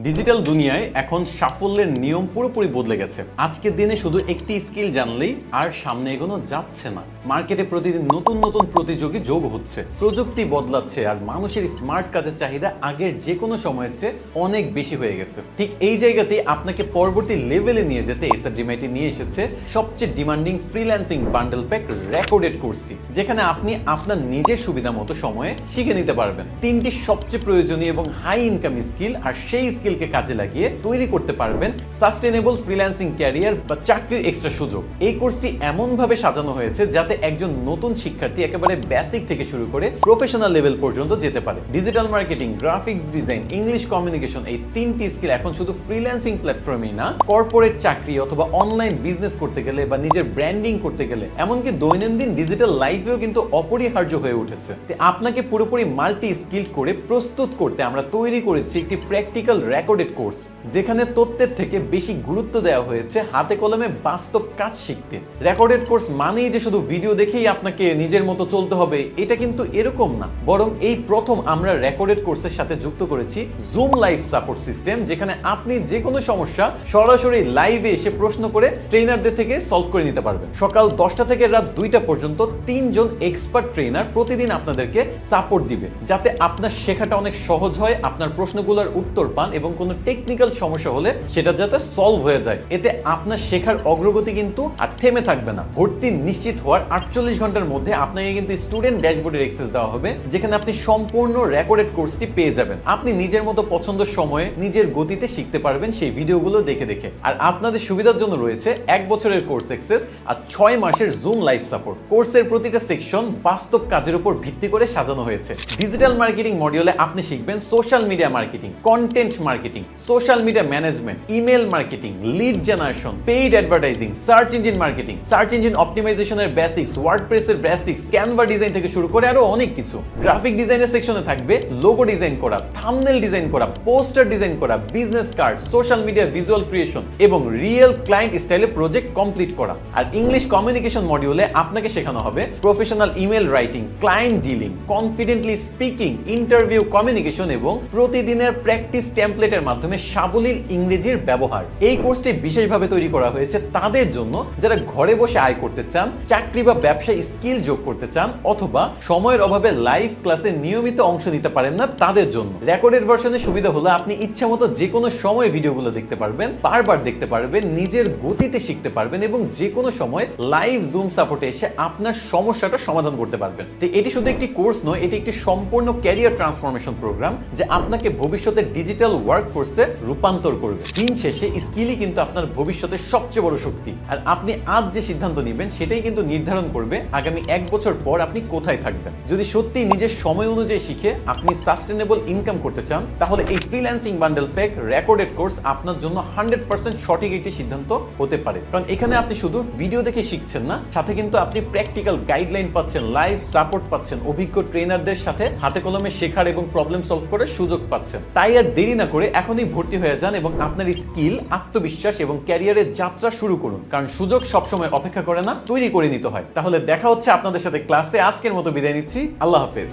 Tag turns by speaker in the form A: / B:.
A: Digital দুনিয়ায় এখন সাফল্যের নিয়ম পুরোপুরি বদলে গেছে। আজকের দিনে শুধু একটি স্কিল জানলেই আর সামনে এগোনো যাচ্ছে না। মার্কেটে প্রতিদিন নতুন নতুন প্রতিযোগী যোগ হচ্ছে, প্রযুক্তি বদলাচ্ছে, আর মানুষের স্মার্ট কাজের চাহিদা আগের যে কোনো সময়ের চেয়ে অনেক বেশি হয়ে গেছে। ঠিক এই জায়গাতে আপনাকে পরবর্তী লেভেলে নিয়ে যেতে এসআরডিএমআইটি নিয়ে এসেছে সবচেয়ে demanding freelancing bundle pack recorded কোর্সটি, যেখানে আপনি আপনার নিজের সুবিধা মতো সময়ে শিখে নিতে পারবেন তিনটি সবচেয়ে প্রয়োজনীয় এবং হাই ইনকাম স্কিল, আর সেই স্কিলকে কাজে লাগিয়ে তৈরি করতে পারবেন সাস্টেনেবল ফ্রিল্যান্সিং ক্যারিয়ার বা চাকরির এক্সট্রা সুযোগ। এই কোর্সটি এমনভাবে সাজানো হয়েছে যাতে একজন নতুন শিক্ষার্থী একেবারে বেসিক থেকে শুরু করে প্রফেশনাল লেভেল পর্যন্ত যেতে পারে। Digital marketing, graphics design, English communication, এই তিনটি স্কিল এখন শুধু ফ্রিল্যান্সিং প্ল্যাটফর্মেই না, কর্পোরেট চাকরি অথবা অনলাইন বিজনেস করতে গেলে বা নিজের ব্র্যান্ডিং করতে গেলে, এমনকি দৈনন্দিন ডিজিটাল লাইফেও কিন্তু অপরিহার্য হয়ে উঠেছে। আপনাকে পুরোপুরি মাল্টি স্কিল করে প্রস্তুত করতে আমরা তৈরি করেছি একটি প্র্যাকটিক্যাল রেকর্ডেড কোর্স, যেখানে তথ্যের থেকে বেশি গুরুত্ব দেওয়া হয়েছে হাতে কলমে বাস্তব কাজ শিখতে। রেকর্ডেড কোর্স মানেই যে শুধু ভিডিও দেখেই আপনাকে নিজের মতো চলতে হবে, এটা কিন্তু এরকম না। বরং এই প্রথম আমরা রেকর্ডেড কোর্সের সাথে যুক্ত করেছি জুম লাইভ সাপোর্ট সিস্টেম, যেখানে আপনি যে কোনো সমস্যা সরাসরি লাইভে এসে প্রশ্ন করে ট্রেনারদের থেকে সলভ করে নিতে পারবেন। সকাল 10টা থেকে রাত 2টা পর্যন্ত 3 জন এক্সপার্ট ট্রেনার প্রতিদিন আপনাদেরকে সাপোর্ট দিবে, যাতে আপনার শেখাটা অনেক সহজ হয়, আপনার প্রশ্নগুলোর উত্তর পান এবং কোনো টেকনিক্যাল সমস্যা হলে সেটা যাতে সলভ হয়ে যায়। এতে আপনার শেখার অগ্রগতি কিন্তু আর থেমে থাকবে না। ভর্তি নিশ্চিত হওয়ার 48 ঘন্টার মধ্যে আপনাকে কিন্তু স্টুডেন্ট ড্যাশবোর্ডের অ্যাক্সেস দেওয়া হবে, যেখানে আপনি সম্পূর্ণ রেকর্ডেড কোর্সটি পেয়ে যাবেন। আপনি নিজের মতো পছন্দের সময়ে নিজের গতিতে শিখতে পারবেন সেই ভিডিওগুলো দেখে দেখে। আর আপনাদের সুবিধার জন্য রয়েছে 1 বছরের কোর্স অ্যাক্সেস আর 6 মাসের জুম লাইভ সাপোর্ট। কোর্সের প্রতিটা সেকশন বাস্তব কাজের উপর ভিত্তি করে সাজানো হয়েছে। ডিজিটাল মার্কেটিং মডিউলে আপনি শিখবেন social media marketing, content marketing, social media management, email marketing, lead generation, paid advertising, search engine marketing, search engine অপটিমাইজেশনের বেসিক্স, ওয়ার্ডপ্রেসের বেসিক্স, ক্যানভা ডিজাইন থেকে শুরু করে আরো অনেক কিছু। গ্রাফিক ডিজাইনের সেকশনে থাকবে লোগো ডিজাইন করা, থাম্বনেল ডিজাইন করা, পোস্টার ডিজাইন করা, business card, social media visual creation এবং রিয়েল ক্লায়েন্ট স্টাইলে প্রজেক্ট কমপ্লিট করা। আর ইংলিশ কমিউনিকেশন মডিউলে আপনাকে শেখানো হবে professional email writing, client dealing, confidently speaking, interview communication এবং প্রতিদিনের প্র্যাকটিস টেমপ্লেটের মাধ্যমে সাবলীল ইংরেজির ব্যবহার। এই কোর্সটি বিশেষভাবে তৈরি করা হয়েছে তাদের জন্য যারা ঘরে বসে আয় করতে চান, চাকরি বা ব্যবসায় স্কিল যোগ করতে চান, অথবা সময়ের অভাবে লাইভ ক্লাসে নিয়মিত অংশ নিতে পারেন না তাদের জন্য। রেকর্ডেড ভার্সনের সুবিধা হলো আপনি ইচ্ছা মতো যে কোনো সময় ভিডিওগুলো দেখতে পারবেন, বারবার দেখতে পারবেন, নিজের গতিতে শিখতে পারবেন এবং যে কোনো সময় লাইভ জুম সাপোর্টে এসে আপনার সমস্যাটা সমাধান করতে পারবেন। তো এটি শুধু একটি কোর্স নয়, এটি একটি সম্পূর্ণ ক্যারিয়ার ট্রান্সফরমেশন প্রোগ্রাম, যে আপনাকে ভবিষ্যতে ডিজিটাল ওয়ার্কফোর্সে রূপান্তর করবে। দিন শেষে স্কিলই কিন্তু আপনার ভবিষ্যতের সবচেয়ে বড় শক্তি। আর আপনি আজ যে সিদ্ধান্ত নেবেন সেটাই কিন্তু নির্ধারণ করবে আগামী 1 বছর পর আপনি কোথায় থাকবেন। যদি সত্যি নিজের সময় অনুযায়ী শিখে আপনি সাস্টেনেবল ইনকাম করতে চান, তাহলে এই freelancing bundle pack recorded course আপনার জন্য 100% সঠিক একটি সিদ্ধান্ত হতে পারে। কারণ এখানে আপনি শুধু ভিডিও দেখে শিখছেন না, সাথে কিন্তু আপনি প্র্যাকটিক্যাল গাইডলাইন পাচ্ছেন, লাইভ সাপোর্ট পাচ্ছেন, অভিজ্ঞ ট্রেনারদের সাথে হাতে কলমে শেখার এবং প্রবলেম সলভ করার সুযোগ পাচ্ছেন। তাই আর দেরি না করে এখনই ভর্তি হয়ে যান এবং আপনার স্কিল, আত্মবিশ্বাস এবং ক্যারিয়ারের যাত্রা শুরু করুন। কারণ সুযোগ সবসময় অপেক্ষা করে না, তৈরি করে নিতে হয়। তাহলে দেখা হচ্ছে আপনাদের সাথে ক্লাসে। আজকের মতো বিদায় নিচ্ছি। আল্লাহ হাফেজ।